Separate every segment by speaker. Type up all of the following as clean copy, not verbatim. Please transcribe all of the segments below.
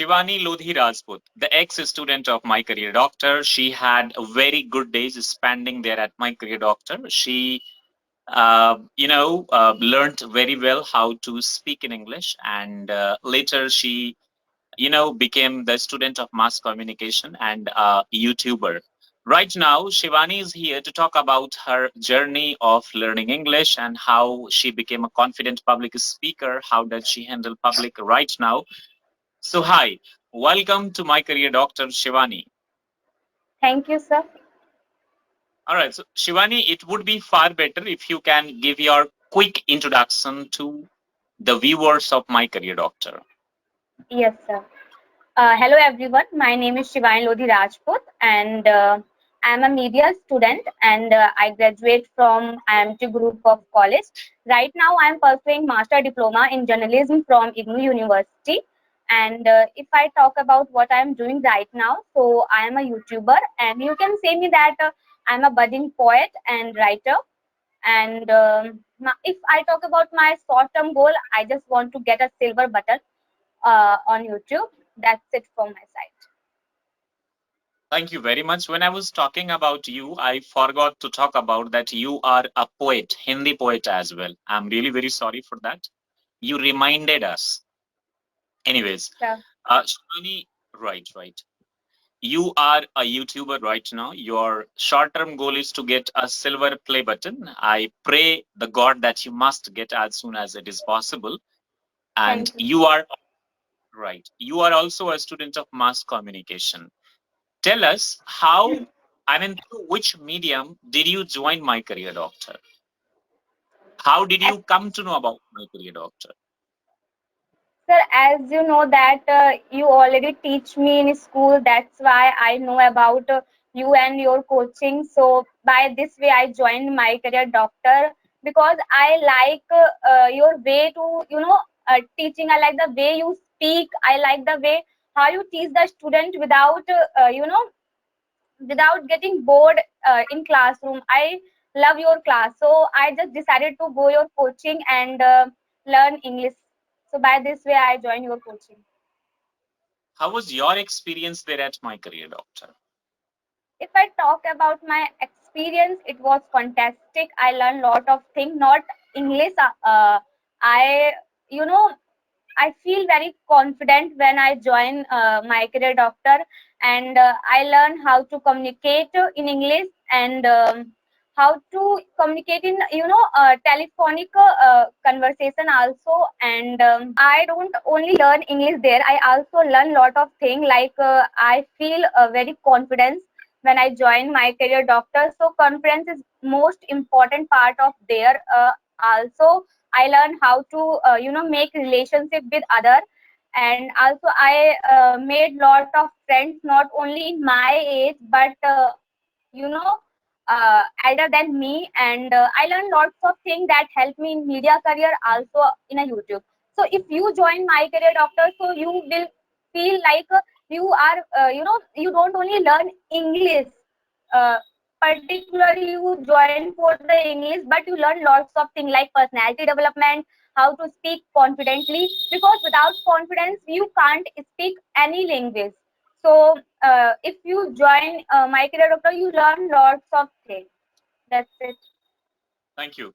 Speaker 1: Shivani Lodhi Rajput, the ex-student of My Career Doctor. She had a very good days spending there at My Career Doctor. She, learned very well how to speak in English, and later she, became the student of mass communication and a YouTuber. Right now, Shivani is here to talk about her journey of learning English and how she became a confident public speaker. How does she handle public right now? So, hi, welcome to My Career Doctor, Shivani.
Speaker 2: Thank you, sir.
Speaker 1: All right, so Shivani, it would be far better if you can give your quick introduction to the viewers of My Career Doctor.
Speaker 2: Yes, sir. Hello, everyone. My name is Shivani Lodhi Rajput, and I'm a media student, and I graduate from IMT Group of College. Right now, I'm pursuing master diploma in journalism from IGNOU University. And if I talk about what I'm doing right now, so I am a YouTuber, and you can say me that I'm a budding poet and writer. And if I talk about my short-term goal, I just want to get a silver button on YouTube. That's it from my side.
Speaker 1: Thank you very much. When I was talking about you, I forgot to talk about that you are a poet, Hindi poet as well. I'm really very sorry for that. You reminded us. Anyways,
Speaker 2: Yeah.
Speaker 1: Shivani, right. You are a YouTuber right now. Your short term goal is to get a silver play button. I pray the God that you must get as soon as it is possible. And
Speaker 2: Thank you.
Speaker 1: you are right. You are also a student of mass communication. Tell us how, I mean, through which medium did you join My Career Doctor? How did you come to know about My Career Doctor?
Speaker 2: Sir, as you know that you already teach me in school, that's why I know about you and your coaching. So by this way, I joined My Career Doctor because I like your way to, teaching. I like the way you speak. I like the way how you teach the student without, without getting bored in classroom. I love your class, so I just decided to go your coaching and learn English. So by this way, I join your coaching.
Speaker 1: How was your experience there at My Career Doctor?
Speaker 2: If I talk about my experience, it was fantastic. I learned lot of things, not English. I, you know, I feel very confident when I join My Career Doctor, and I learn how to communicate in English and how to communicate in telephonic conversation also. And I don't only learn English there. I also learn lot of things like I feel very confidence when I join My Career Doctor. So confidence is most important part of there. Also I learned how to make relationship with other, and also I made lot of friends not only in my age but you know elder than me, and I learned lots of things that help me in media career also in a YouTube. So if you join My Career Doctor, so you will feel like you are you don't only learn English, uh, particularly you join for the English, but you learn lots of things like personality development, how to speak confidently, because without confidence you can't speak any language. So if you join My Career Doctor, you learn lots of things. That's it.
Speaker 1: Thank you.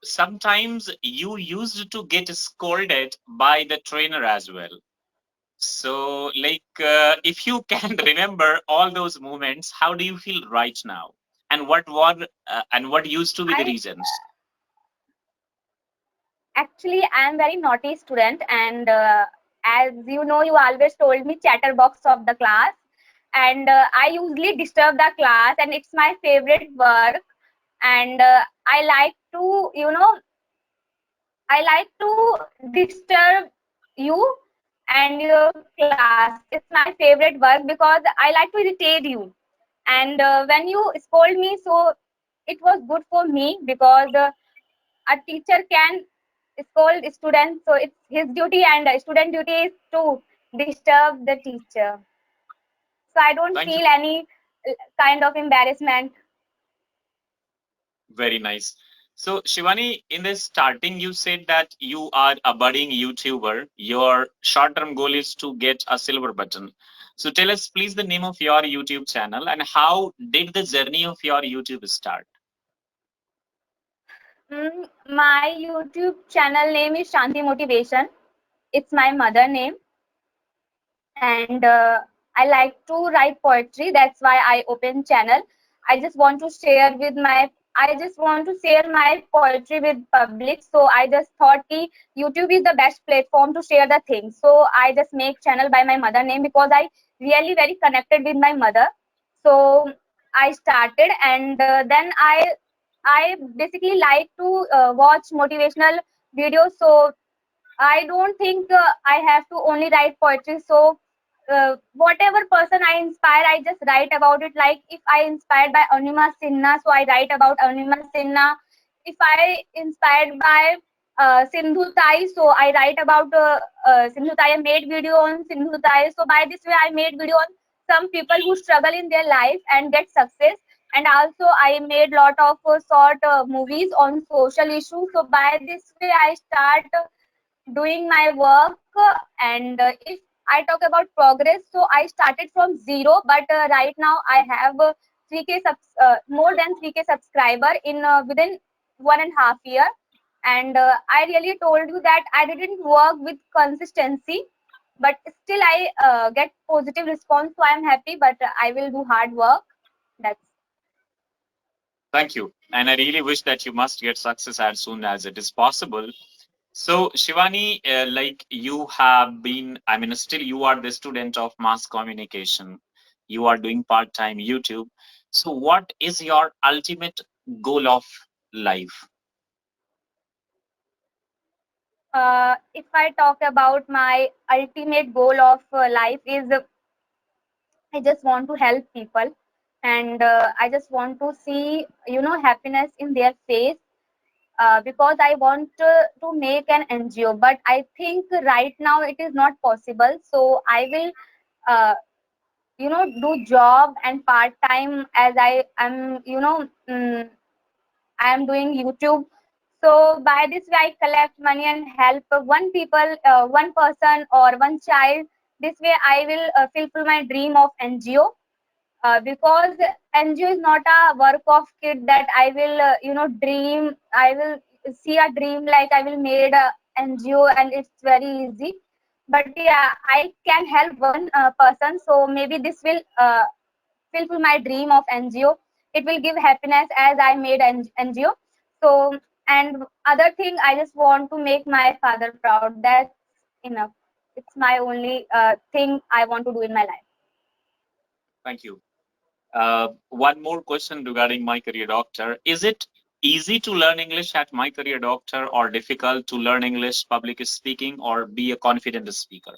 Speaker 1: Sometimes you used to get scolded by the trainer as well. So, if you can remember all those moments, how do you feel right now? And what used to be the
Speaker 2: I
Speaker 1: reasons?
Speaker 2: actually I am very naughty student, and as you know, you always told me chatterbox of the class, and I usually disturb the class, and it's my favorite work. And I like to, I like to disturb you and your class. It's my favorite work because I like to irritate you. And when you scold me, so it was good for me because a teacher can scold students, so it's his duty, and student duty is to disturb the teacher. So I don't
Speaker 1: Thank you.
Speaker 2: feel any kind of embarrassment.
Speaker 1: Very nice. So, Shivani, in the starting, you said that you are a budding YouTuber. Your short-term goal is to get a silver button. So, tell us, please, the name of your YouTube channel and how did the journey of your YouTube start?
Speaker 2: My YouTube channel name is Shanti Motivation. It's my mother name, and I like to write poetry. That's why I open channel. I just want to share with my I just want to share my poetry with public. So I just thought ki YouTube is the best platform to share the things. So I just make channel by my mother name because I really very connected with my mother. So I started, and then I basically like to watch motivational videos. So I don't think I have to only write poetry. So whatever person I inspire, I just write about it. Like if I inspired by Arunima Sinha, so I write about Arunima Sinha. If I inspired by Sindhu Tai, so I write about Sindhu Tai. I made video on Sindhu Tai. So by this way, I made video on some people who struggle in their life and get success. And also, I made lot of short movies on social issues. So by this way, I start doing my work, and if I talk about progress, so I started from zero, but right now I have 3k more than 3k subscriber in within 1.5 year. And I really told you that I didn't work with consistency, but still I get positive response, so I'm happy, but I will do hard work. That's
Speaker 1: Thank you. And I really wish that you must get success as soon as it is possible. So, Shivani, like you have been, I mean, still you are the student of mass communication. You are doing part-time YouTube. So, what is your ultimate goal of life?
Speaker 2: if I talk about my ultimate goal of life is I just want to help people, and I just want to see, happiness in their face, because I want to make an NGO, but I think right now it is not possible. So I will, uh, do job and part time as I am, I am doing YouTube. So by this way, I collect money and help one person or one child. This way, I will fulfill my dream of NGO, because NGO is not a work of kid that I will, dream. I will see a dream like I will made a NGO and it's very easy. But yeah, I can help one person. So maybe this will fulfill my dream of NGO. It will give happiness as I made NGO. So, and other thing, I just want to make my father proud. That's enough. It's my only thing I want to do in my life.
Speaker 1: Thank you. One more question regarding My Career Doctor. Is it easy to learn English at My Career Doctor or difficult to learn English, public speaking, or be a confident speaker?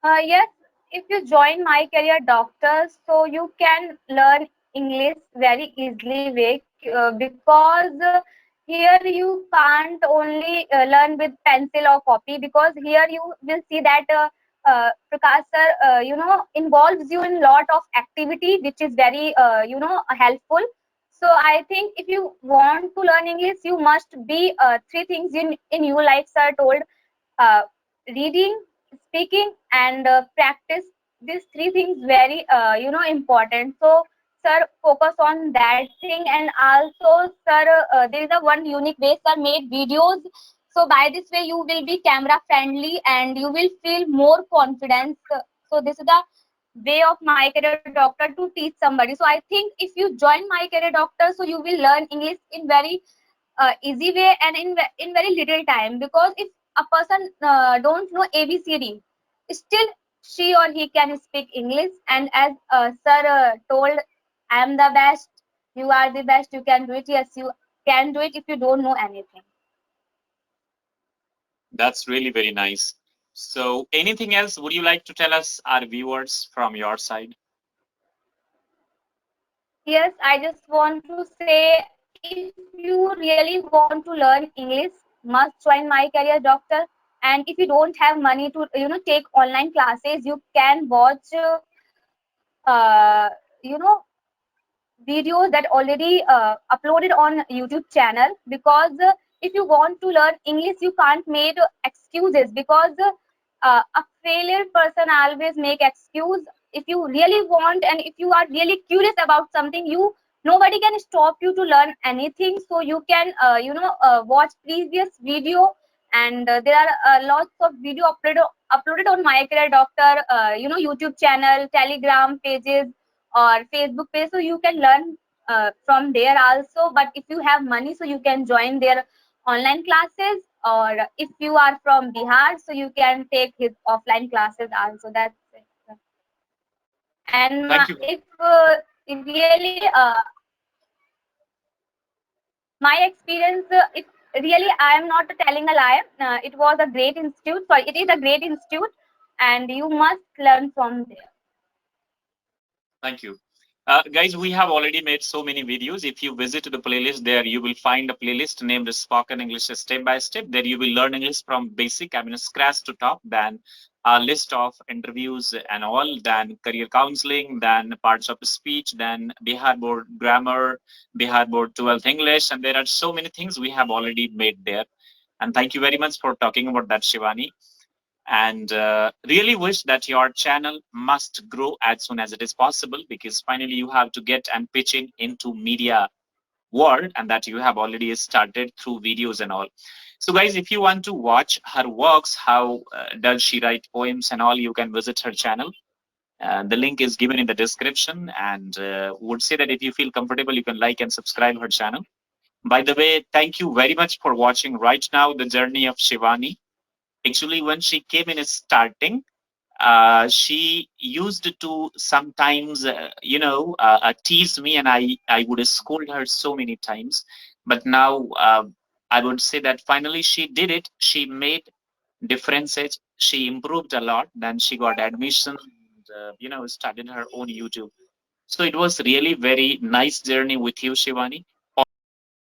Speaker 2: Yes, if you join My Career Doctor, so you can learn English very easily way, because here you can't only learn with pencil or copy, because here you will see that Prakash sir, involves you in lot of activity, which is very, helpful. So I think if you want to learn English, you must be three things in you, like sir told, uh, reading, speaking, and practice. These three things very important. So sir focus on that thing. And also sir, there is a one unique way sir made videos. So by this way you will be camera friendly and you will feel more confidence. So this is the way of My Career Doctor to teach somebody. So I think if you join My Career Doctor, so you will learn English in very easy way and in very little time, because if a person don't know ABCD, still she or he can speak English. And as sir told, I am the best, you are the best, you can do it. Yes, you can do it if you don't know anything.
Speaker 1: That's really very nice. So, anything else would you like to tell us, our viewers, from your side?
Speaker 2: Yes, I just want to say, if you really want to learn English, must join My Career Doctor. And if you don't have money to take online classes, you can watch uh, you know videos that already uploaded on YouTube channel, because if you want to learn English, you can't make excuses, because a failure person always make excuse. If you really want and if you are really curious about something, you nobody can stop you to learn anything. So you can watch previous video, and there are lots of video uploaded on my career doctor YouTube channel, Telegram pages, or Facebook page, so you can learn from there also. But if you have money, so you can join their online classes, or if you are from Bihar, so you can take his offline classes also. That's it. And
Speaker 1: Thank you.
Speaker 2: if really my experience, it really, I am not telling a lie. It was a great institute. Sorry, it is a great institute, and you must learn from there.
Speaker 1: Thank you. Guys, we have already made so many videos. If you visit the playlist there, you will find a playlist named Spoken English Step by Step. There you will learn English from basic, I mean, scratch to top, then a list of interviews and all, then career counseling, then parts of speech, then Bihar Board grammar, Bihar Board 12th English, and there are so many things we have already made there. And thank you very much for talking about that, Shivani, and really wish that your channel must grow as soon as it is possible, because finally you have to get and pitch in into media world, and that you have already started through videos and all. So guys, if you want to watch her works, how does she write poems and all, you can visit her channel. The link is given in the description, and would say that if you feel comfortable, you can like and subscribe her channel. By the way, thank you very much for watching right now the journey of Shivani. Actually, when she came in starting, she used to sometimes, tease me, and I would scold her so many times. But now, I would say that finally she did it. She made differences. She improved a lot. Then she got admission, and, started her own YouTube. So it was really very nice journey with you, Shivani.